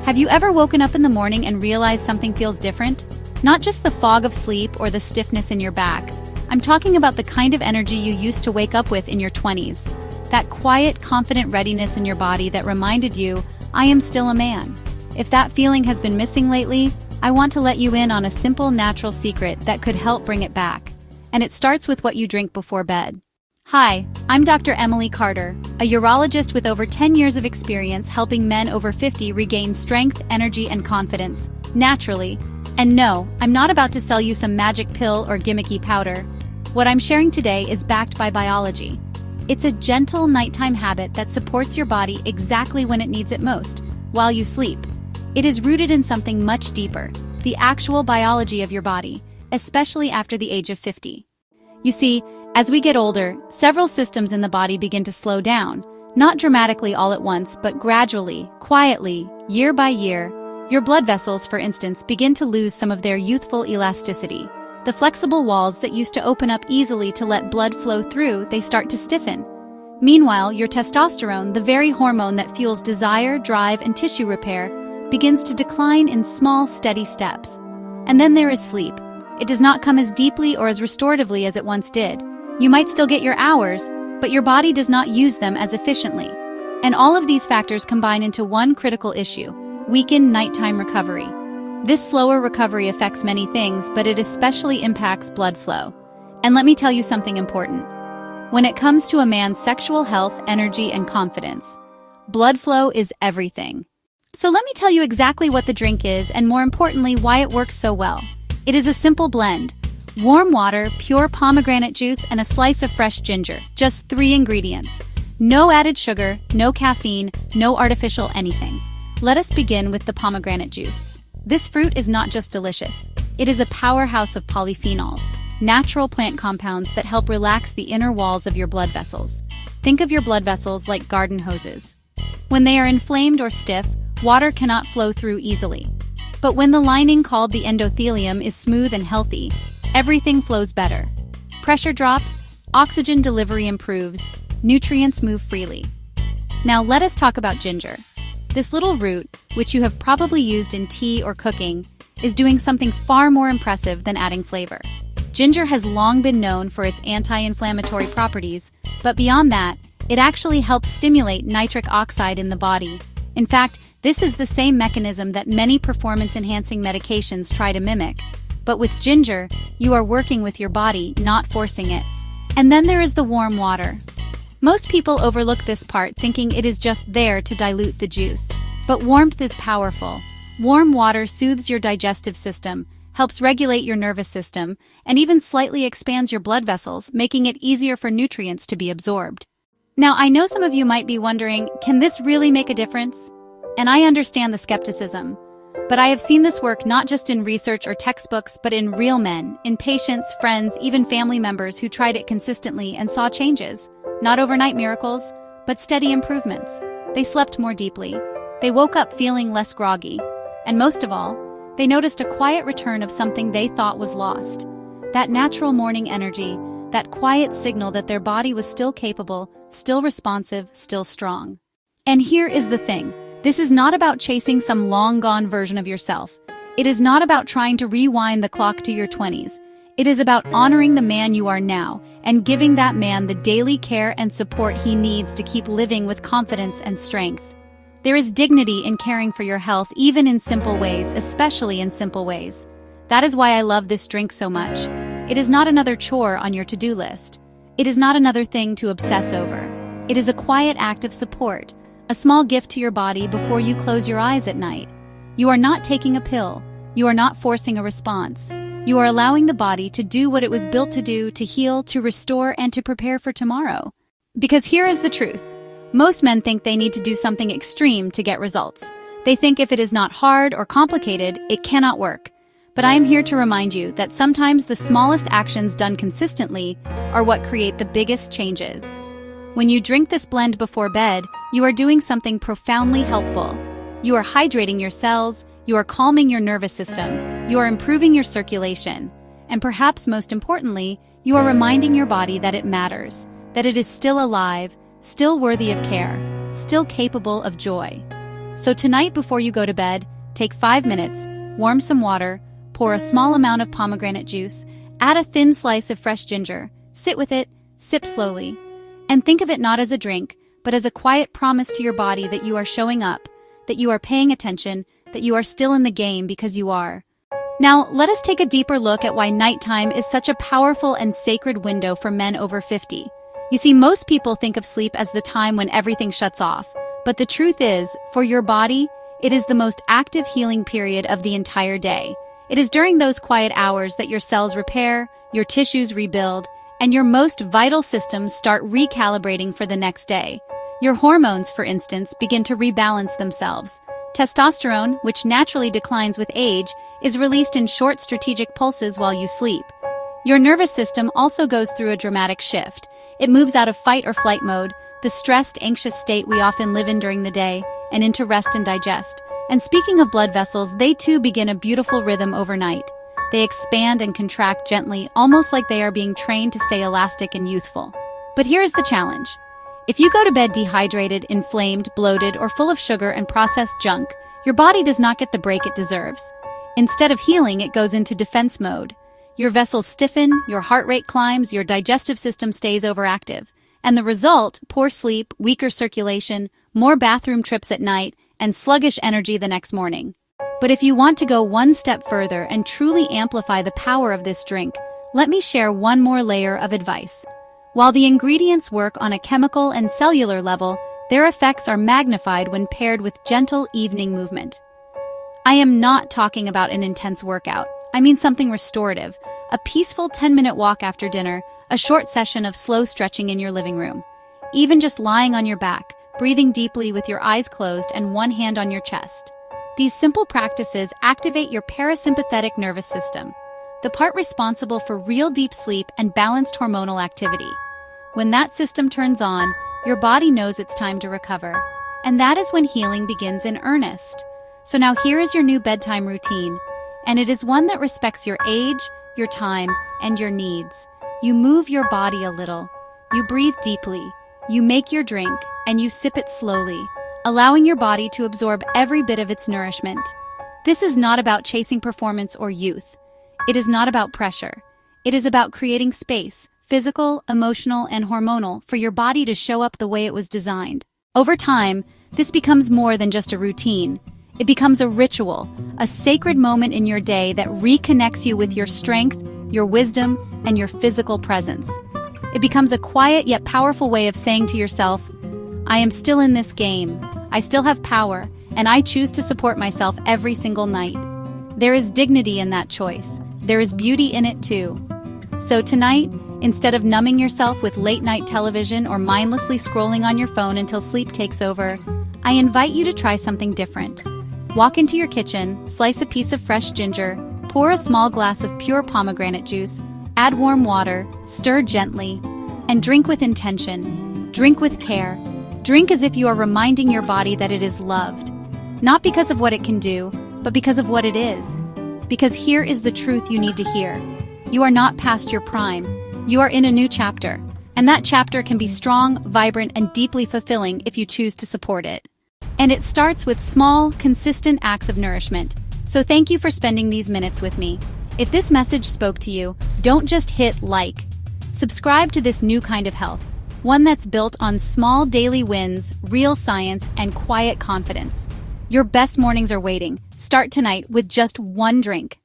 Have you ever woken up in the morning and realized something feels different? Not just the fog of sleep or the stiffness in your back. I'm talking about the kind of energy you used to wake up with in your 20s. That quiet, confident readiness in your body that reminded you, I am still a man. If that feeling has been missing lately, I want to let you in on a simple, natural secret that could help bring it back. And it starts with what you drink before bed. Hi, I'm Dr. Emily Carter, a urologist with over 10 years of experience helping men over 50 regain strength, energy, and confidence, naturally. And no, I'm not about to sell you some magic pill or gimmicky powder. What I'm sharing today is backed by biology. It's a gentle nighttime habit that supports your body exactly when it needs it most, while you sleep. It is rooted in something much deeper, the actual biology of your body, especially after the age of 50. You see, as we get older, several systems in the body begin to slow down, not dramatically all at once, but gradually, quietly, year by year. Your blood vessels, for instance, begin to lose some of their youthful elasticity. The flexible walls that used to open up easily to let blood flow through, they start to stiffen. Meanwhile, your testosterone, the very hormone that fuels desire, drive, and tissue repair, begins to decline in small, steady steps. And then there is sleep. It does not come as deeply or as restoratively as it once did. You might still get your hours, but your body does not use them as efficiently. And all of these factors combine into one critical issue: weakened nighttime recovery. This slower recovery affects many things, but it especially impacts blood flow. And let me tell you something important. When it comes to a man's sexual health, energy, and confidence, blood flow is everything. So let me tell you exactly what the drink is, and more importantly, why it works so well. It is a simple blend. Warm water, pure pomegranate juice, and a slice of fresh ginger. Just 3 ingredients. No added sugar, no caffeine, no artificial anything. Let us begin with the pomegranate juice. This fruit is not just delicious. It is a powerhouse of polyphenols, natural plant compounds that help relax the inner walls of your blood vessels. Think of your blood vessels like garden hoses. When they are inflamed or stiff, water cannot flow through easily. But when the lining called the endothelium is smooth and healthy, everything flows better. Pressure drops, oxygen delivery improves, nutrients move freely. Now let us talk about ginger. This little root, which you have probably used in tea or cooking, is doing something far more impressive than adding flavor. Ginger has long been known for its anti-inflammatory properties, but beyond that, it actually helps stimulate nitric oxide in the body. In fact, this is the same mechanism that many performance-enhancing medications try to mimic. But with ginger, you are working with your body, not forcing it. And then there is the warm water. Most people overlook this part, thinking it is just there to dilute the juice. But warmth is powerful. Warm water soothes your digestive system, helps regulate your nervous system, and even slightly expands your blood vessels, making it easier for nutrients to be absorbed. Now, I know some of you might be wondering, can this really make a difference? And I understand the skepticism. But I have seen this work not just in research or textbooks, but in real men, in patients, friends, even family members who tried it consistently and saw changes. Not overnight miracles, but steady improvements. They slept more deeply. They woke up feeling less groggy. And most of all, they noticed a quiet return of something they thought was lost. That natural morning energy, that quiet signal that their body was still capable, still responsive, still strong. And here is the thing. This is not about chasing some long-gone version of yourself. It is not about trying to rewind the clock to your 20s. It is about honoring the man you are now and giving that man the daily care and support he needs to keep living with confidence and strength. There is dignity in caring for your health, even in simple ways, especially in simple ways. That is why I love this drink so much. It is not another chore on your to-do list. It is not another thing to obsess over. It is a quiet act of support. A small gift to your body before you close your eyes at night. You are not taking a pill. You are not forcing a response. You are allowing the body to do what it was built to do, to heal, to restore, and to prepare for tomorrow. Because here is the truth. Most men think they need to do something extreme to get results. They think if it is not hard or complicated, it cannot work. But I am here to remind you that sometimes the smallest actions done consistently are what create the biggest changes. When you drink this blend before bed, you are doing something profoundly helpful. You are hydrating your cells, you are calming your nervous system, you are improving your circulation, and perhaps most importantly, you are reminding your body that it matters, that it is still alive, still worthy of care, still capable of joy. So tonight before you go to bed, take 5 minutes, warm some water, pour a small amount of pomegranate juice, add a thin slice of fresh ginger, sit with it, sip slowly, and think of it not as a drink, but as a quiet promise to your body that you are showing up, that you are paying attention, that you are still in the game because you are. Now, let us take a deeper look at why nighttime is such a powerful and sacred window for men over 50. You see, most people think of sleep as the time when everything shuts off, but the truth is, for your body, it is the most active healing period of the entire day. It is during those quiet hours that your cells repair, your tissues rebuild, and your most vital systems start recalibrating for the next day. Your hormones, for instance, begin to rebalance themselves. Testosterone, which naturally declines with age, is released in short strategic pulses while you sleep. Your nervous system also goes through a dramatic shift. It moves out of fight or flight mode, the stressed, anxious state we often live in during the day, and into rest and digest. And speaking of blood vessels, they too begin a beautiful rhythm overnight. They expand and contract gently, almost like they are being trained to stay elastic and youthful. But here's the challenge. If you go to bed dehydrated, inflamed, bloated, or full of sugar and processed junk, your body does not get the break it deserves. Instead of healing, it goes into defense mode. Your vessels stiffen, your heart rate climbs, your digestive system stays overactive. And the result, poor sleep, weaker circulation, more bathroom trips at night, and sluggish energy the next morning. But if you want to go one step further and truly amplify the power of this drink, let me share one more layer of advice. While the ingredients work on a chemical and cellular level, their effects are magnified when paired with gentle evening movement. I am not talking about an intense workout. I mean something restorative, a peaceful 10-minute walk after dinner, a short session of slow stretching in your living room. Even just lying on your back, breathing deeply with your eyes closed and one hand on your chest. These simple practices activate your parasympathetic nervous system, the part responsible for real deep sleep and balanced hormonal activity. When that system turns on, your body knows it's time to recover, and that is when healing begins in earnest. So now here is your new bedtime routine, and it is one that respects your age, your time, and your needs. You move your body a little, you breathe deeply, you make your drink, and you sip it slowly, allowing your body to absorb every bit of its nourishment. This is not about chasing performance or youth. It is not about pressure. It is about creating space, physical, emotional, and hormonal, for your body to show up the way it was designed. Over time, this becomes more than just a routine. It becomes a ritual, a sacred moment in your day that reconnects you with your strength, your wisdom, and your physical presence. It becomes a quiet yet powerful way of saying to yourself, I am still in this game, I still have power, and I choose to support myself every single night. There is dignity in that choice. There is beauty in it too. So tonight, instead of numbing yourself with late-night television or mindlessly scrolling on your phone until sleep takes over, I invite you to try something different. Walk into your kitchen, slice a piece of fresh ginger, pour a small glass of pure pomegranate juice, add warm water, stir gently, and drink with intention. Drink with care. Drink as if you are reminding your body that it is loved. Not because of what it can do, but because of what it is. Because here is the truth you need to hear. You are not past your prime. You are in a new chapter, and that chapter can be strong, vibrant, and deeply fulfilling if you choose to support it. And it starts with small, consistent acts of nourishment. So thank you for spending these minutes with me. If this message spoke to you, don't just hit like. Subscribe to this new kind of health, one that's built on small daily wins, real science, and quiet confidence. Your best mornings are waiting. Start tonight with just one drink.